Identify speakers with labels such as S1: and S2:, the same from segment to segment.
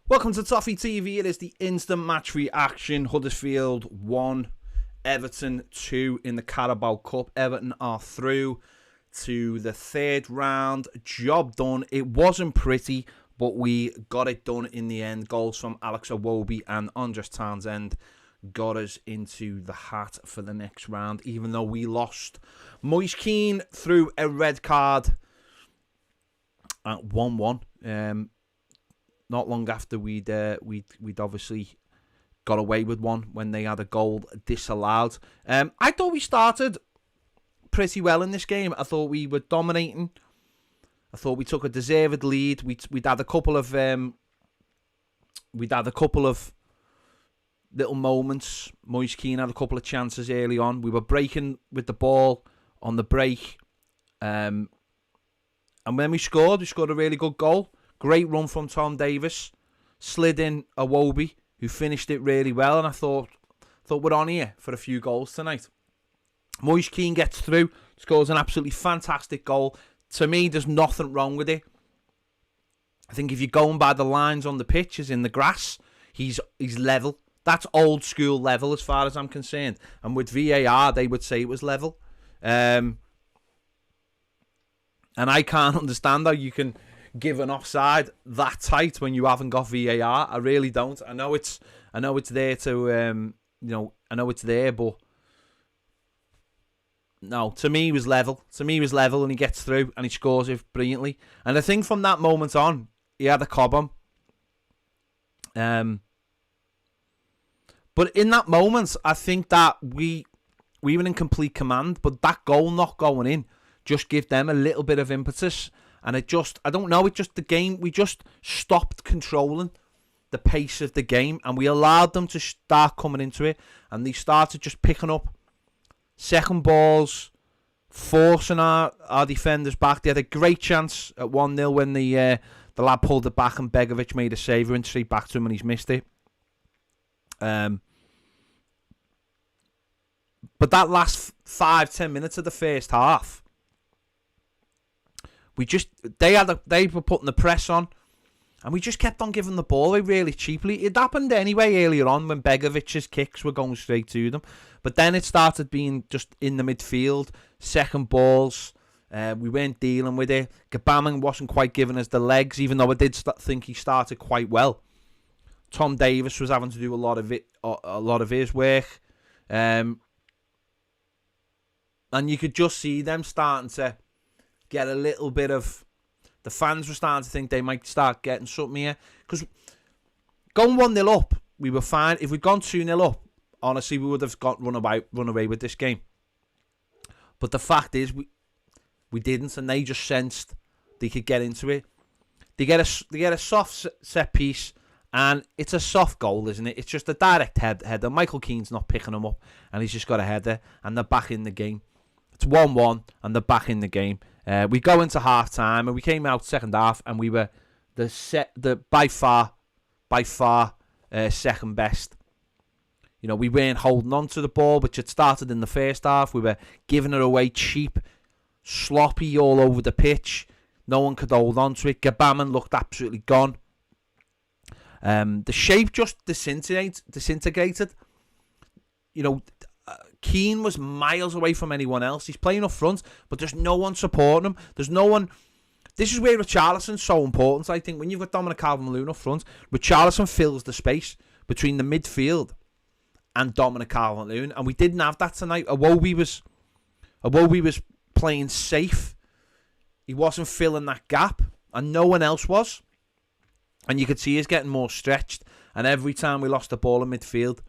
S1: Welcome to Toffee TV. It is the instant match reaction. Huddersfield 1, Everton 2 in the Carabao Cup. Everton are through to the third round. Job done. It wasn't pretty, but we got it done in the end. Goals from Alex Iwobi and Andres Townsend got us into the hat for the next round, even though we lost. Moise Kean threw a red card at 1-1. Not long after we'd obviously got away with one when they had a goal disallowed. I thought we started pretty well in this game. I thought we were dominating. I thought we took a deserved lead. We'd had a couple of little moments. Moise Kean had a couple of chances early on. We were breaking with the ball on the break, and when we scored a really good goal. Great run from Tom Davis. Slid in Iwobi, who finished it really well. And I thought we're on here for a few goals tonight. Moise Kean gets through. Scores an absolutely fantastic goal. To me, there's nothing wrong with it. I think if you're going by the lines on the pitch, is in the grass, he's level. That's old school level as far as I'm concerned. And with VAR, they would say it was level. And I can't understand how you can give an offside that tight when you haven't got VAR. I really don't. I know it's there to I know it's there, but no, to me he was level. And he gets through and he scores it brilliantly. And I think from that moment on, he had a cob on. But in that moment, I think that we were in complete command, but that goal not going in just gave them a little bit of impetus. And the game, we just stopped controlling the pace of the game and we allowed them to start coming into it. And they started just picking up second balls, forcing our defenders back. They had a great chance at 1-0 when the lad pulled it back and Begovic made a save. Went straight back to him and he's missed it. But that last 5-10 minutes of the first half, they were putting the press on, and we just kept on giving the ball away really cheaply. It happened anyway earlier on when Begovic's kicks were going straight to them, but then it started being just in the midfield, second balls. We weren't dealing with it. Gbamin wasn't quite giving us the legs, even though I did think he started quite well. Tom Davis was having to do a lot of his work, and you could just see them starting to get a little bit of... The fans were starting to think they might start getting something here. Because going 1-0 up, we were fine. If we'd gone 2-0 up, honestly, we would have run away with this game. But the fact is, we didn't, and they just sensed they could get into it. They get a soft set piece, and it's a soft goal, isn't it? It's just a direct header. Michael Keane's not picking them up, and he's just got a header, and they're back in the game. It's 1-1, and they're back in the game. We go into half time, and we came out second half, and we were by far second best. You know, we weren't holding on to the ball, which had started in the first half. We were giving it away cheap, sloppy all over the pitch. No one could hold on to it. Gbamin looked absolutely gone. The shape just disintegrated. You know, Keane was miles away from anyone else. He's playing up front, but there's no one supporting him. There's no one... This is where Richarlison's so important, I think. When you've got Dominic Calvert-Lewin up front, Richarlison fills the space between the midfield and Dominic Calvert-Lewin, and we didn't have that tonight. Iwobi was playing safe. He wasn't filling that gap, and no one else was. And you could see he's getting more stretched, and every time we lost the ball in midfield,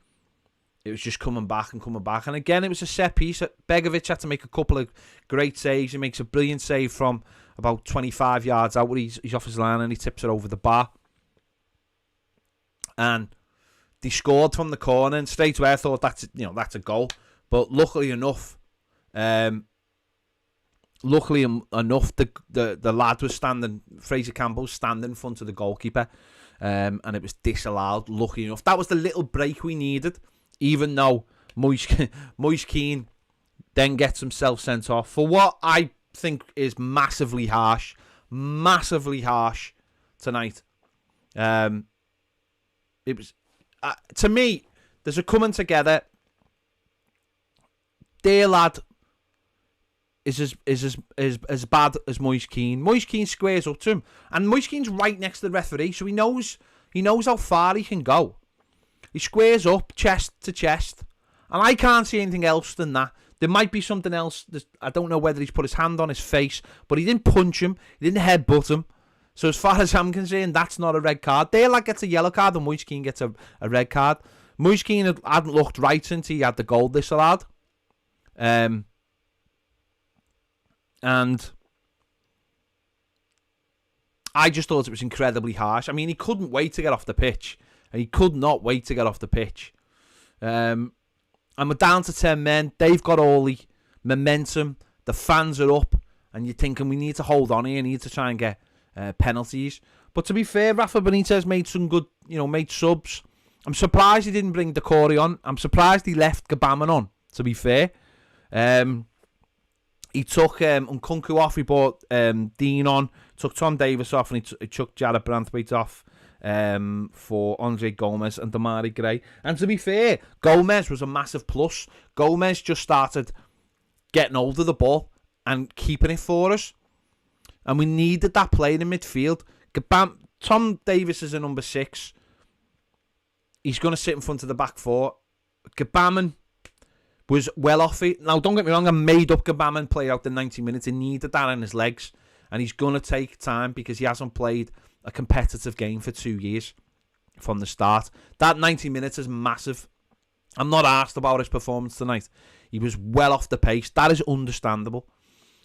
S1: it was just coming back. And again, it was a set piece. Begovic had to make a couple of great saves. He makes a brilliant save from about 25 yards out where he's off his line and he tips it over the bar. And they scored from the corner, and straight away I thought that's a goal. But luckily enough, the lad was standing, Fraser Campbell was standing in front of the goalkeeper, and it was disallowed. Lucky enough, that was the little break we needed. Even though Moise Kean then gets himself sent off for what I think is massively harsh tonight. It was to me. There's a coming together. Their lad is as bad as Moise Keane. Moise Keane squares up to him, and Moise Keane's right next to the referee, so he knows how far he can go. He squares up, chest to chest, and I can't see anything else than that. There might be something else. I don't know whether he's put his hand on his face, but he didn't punch him. He didn't headbutt him. So as far as I'm concerned, that's not a red card. Their lad gets a yellow card, and Moise Keane gets a red card. Moise Keane hadn't looked right since he had the goal disallowed. And I just thought it was incredibly harsh. I mean, he couldn't wait to get off the pitch. He could not wait to get off the pitch. And we're down to 10 men. They've got all the momentum. The fans are up. And you're thinking, we need to hold on here. We need to try and get penalties. But to be fair, Rafa Benitez made some good, made subs. I'm surprised he didn't bring Decore on. I'm surprised he left Gbamin on, to be fair. He took Nkunku off. He brought Dean on. Took Tom Davis off, and he took Jared Branthwaite off for Andre Gomez and Damari Gray. And to be fair, Gomez was a massive plus. Gomez just started getting hold of the ball and keeping it for us. And we needed that play in midfield. Tom Davis is a number 6. He's going to sit in front of the back 4. Gbamin was well off it. Now, don't get me wrong, I made up Gbamin play out the 90 minutes. He needed that in his legs. And he's going to take time because he hasn't played a competitive game for 2 years from the start. That 90 minutes is massive. I'm not asked about his performance tonight. He was well off the pace. That is understandable.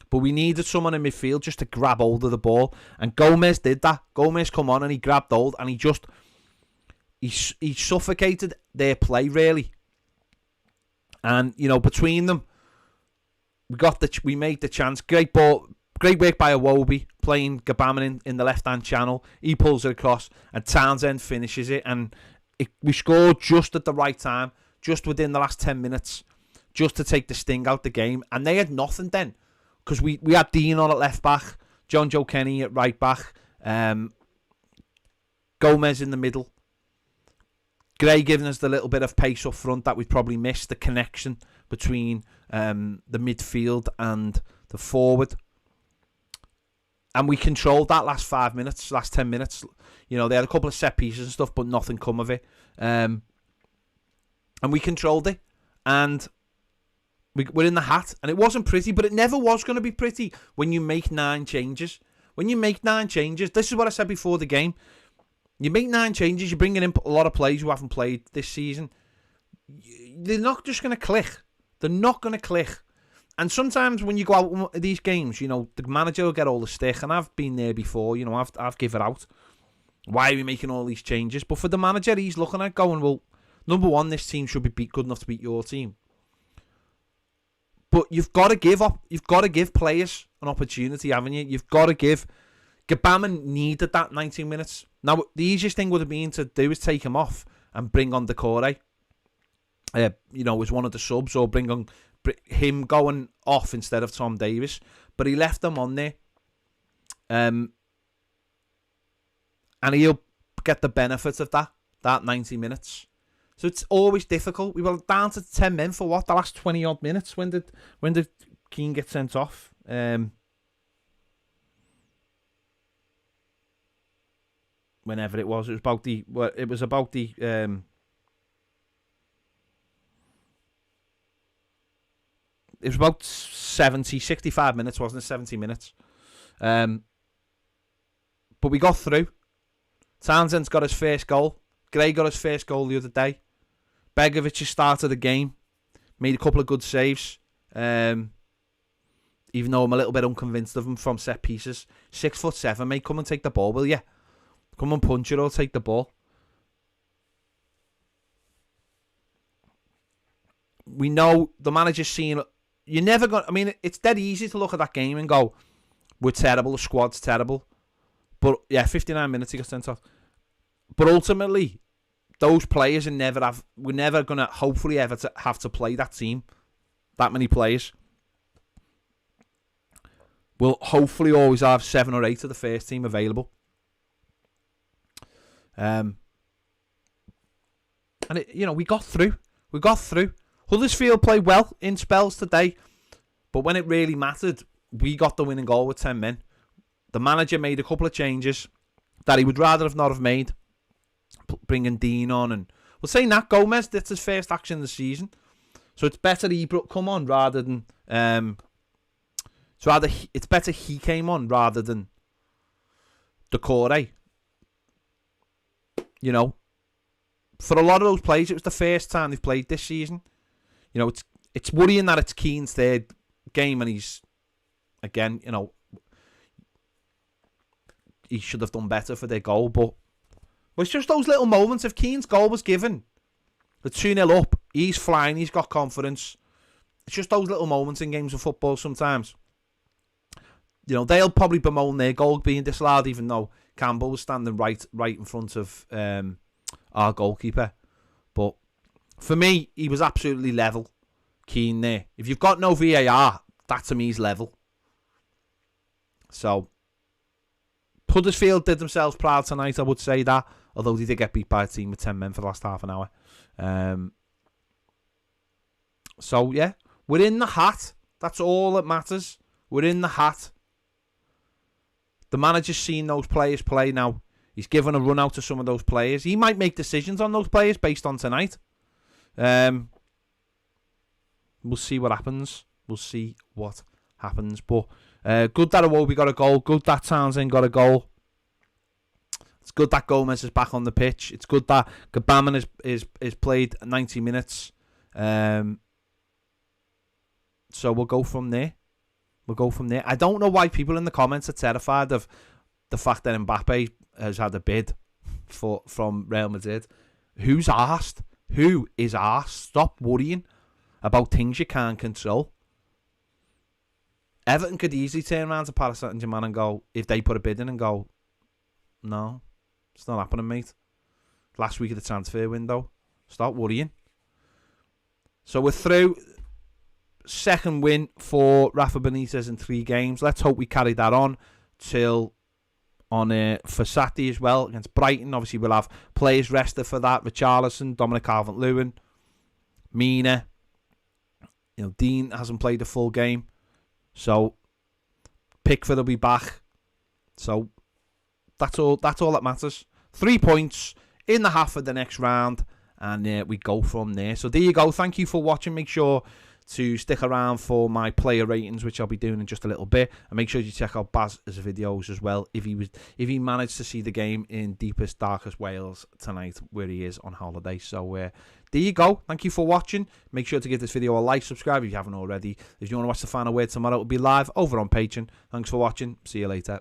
S1: But we needed someone in midfield just to grab hold of the ball. And Gomez did that. Gomez come on and he grabbed hold and he suffocated their play, really. And, between them, we made the chance. Great ball. Great work by Iwobi, playing Gbamin in the left-hand channel. He pulls it across, and Townsend finishes it. And we scored just at the right time, just within the last 10 minutes, just to take the sting out the game. And they had nothing then, because we had Dean on at left-back, John Joe Kenny at right-back, Gomez in the middle. Gray giving us the little bit of pace up front that we probably missed, the connection between the midfield and the forward. And we controlled that last 5 minutes, last 10 minutes. They had a couple of set pieces and stuff, but nothing come of it. And we controlled it. And we're in the hat. And it wasn't pretty, but it never was going to be pretty when you make 9 changes. When you make 9 changes, this is what I said before the game. You make 9 changes, you're bringing in a lot of players who haven't played this season. They're not just going to click. They're not going to click. And sometimes when you go out these games, the manager will get all the stick, and I've been there before. I've given out. Why are we making all these changes? But for the manager, he's looking at going, well, number one, this team should be good enough to beat your team. But you've got to give up. You've got to give players an opportunity, haven't you? You've got to give. Gbamin needed that 19 minutes. Now, the easiest thing would have been to do is take him off and bring on Decore. As one of the subs, or bring on him going off instead of Tom Davis, but he left them on there, and he'll get the benefit of that 90 minutes. So it's always difficult. We were down to 10 men for the last 20 odd minutes. When did Keane get sent off? Whenever it was about the. It was about 65 minutes, wasn't it? 70 minutes. But we got through. Townsend's got his first goal. Gray got his first goal the other day. Begovic has started the game. Made a couple of good saves. Even though I'm a little bit unconvinced of him from set pieces. 6'7", mate. Come and take the ball, will you? Come and punch it or take the ball. We know the manager's seen... You're never going. I mean, it's dead easy to look at that game and go, "We're terrible. The squad's terrible." But yeah, 59 minutes he got sent off. But ultimately, those players we're never going to hopefully ever have to play that team. That many players. We'll hopefully always have 7 or 8 of the first team available. And, we got through. We got through. Huddersfield played well in spells today. But when it really mattered, we got the winning goal with 10 men. The manager made a couple of changes that he would rather not have made. Bringing Dean on. And we're saying that Gomez, that's his first action of the season. So it's better Ibrox come on rather than... it's better he came on rather than Decore. For a lot of those players, it was the first time they've played this season. It's worrying that it's Keane's third game and he's, again, he should have done better for their goal. But it's just those little moments. If Keane's goal was given, the 2-0 up, he's flying, he's got confidence. It's just those little moments in games of football sometimes. They'll probably bemoan their goal being disallowed, even though Campbell was standing right in front of our goalkeeper. But for me, he was absolutely level, Keane there. If you've got no VAR, that to me is level. So, Huddersfield did themselves proud tonight, I would say that. Although they did get beat by a team with 10 men for the last half an hour. So, yeah, we're in the hat. That's all that matters. We're in the hat. The manager's seen those players play now. He's given a run out to some of those players. He might make decisions on those players based on tonight. We'll see what happens. We'll see what happens. But good that Iwobi got a goal. Good that Townsend got a goal. It's good that Gomez is back on the pitch. It's good that Gabaman is played 90 minutes. So we'll go from there. I don't know why people in the comments are terrified of the fact that Mbappe has had a bid from Real Madrid. Who's asked? Who is asked? Stop worrying about things you can't control. Everton could easily turn around to Paris Saint-Germain and go, if they put a bid in and go, no, it's not happening, mate. Last week of the transfer window. Stop worrying. So we're through. Second win for Rafa Benitez in 3 games. Let's hope we carry that on till for Saturday as well against Brighton. Obviously, we'll have players rested for that. Richarlison, Dominic Calvert-Lewin, Mina. Dean hasn't played a full game, so Pickford will be back. So that's all that matters. 3 points in the half of the next round, and we go from there. So there you go. Thank you for watching. Make sure to stick around for my player ratings, which I'll be doing in just a little bit, and make sure you check out Baz's videos as well if he managed to see the game in deepest, darkest Wales tonight, where he is on holiday. So there you go. Thank you for watching. Make sure to give this video a like, subscribe if you haven't already. If you want to watch the final word tomorrow, it will be live over on Patreon. Thanks for watching. See you later.